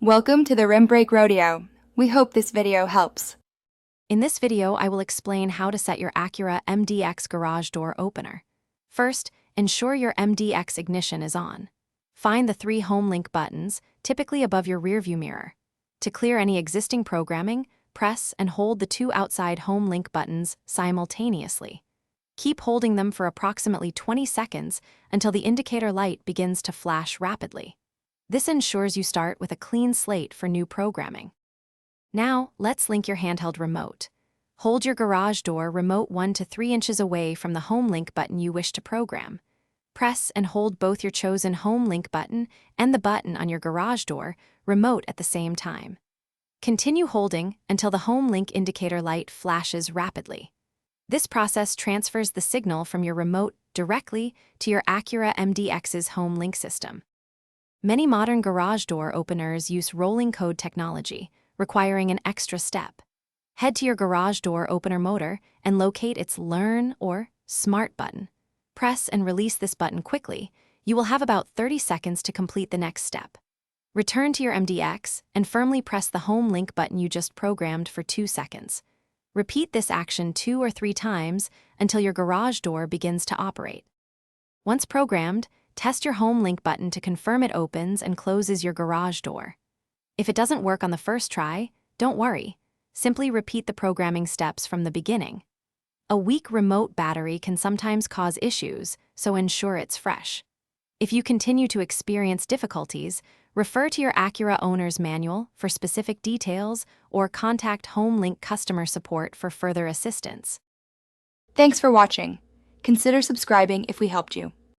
Welcome to the Rim Brake Rodeo. We hope this video helps. In this video, I will explain how to set your Acura MDX garage door opener. First, ensure your MDX ignition is on. Find the 3 home link buttons, typically above your rearview mirror. To clear any existing programming, press and hold the 2 outside home link buttons simultaneously. Keep holding them for approximately 20 seconds until the indicator light begins to flash rapidly. This ensures you start with a clean slate for new programming. Now, let's link your handheld remote. Hold your garage door remote 1 to 3 inches away from the home link button you wish to program. Press and hold both your chosen home link button and the button on your garage door remote at the same time. Continue holding until the home link indicator light flashes rapidly. This process transfers the signal from your remote directly to your Acura MDX's home link system. Many modern garage door openers use rolling code technology, requiring an extra step. Head to your garage door opener motor and locate its Learn or Smart button. Press and release this button quickly. You will have about 30 seconds to complete the next step. Return to your MDX and firmly press the home link button you just programmed for 2 seconds. Repeat this action 2 or 3 times until your garage door begins to operate. Once programmed, test your home link button to confirm it opens and closes your garage door. If it doesn't work on the first try, don't worry. Simply repeat the programming steps from the beginning. A weak remote battery can sometimes cause issues, so ensure it's fresh. If you continue to experience difficulties, refer to your Acura owner's manual for specific details or contact Home Link customer support for further assistance. Thanks for watching. Consider subscribing if we helped you.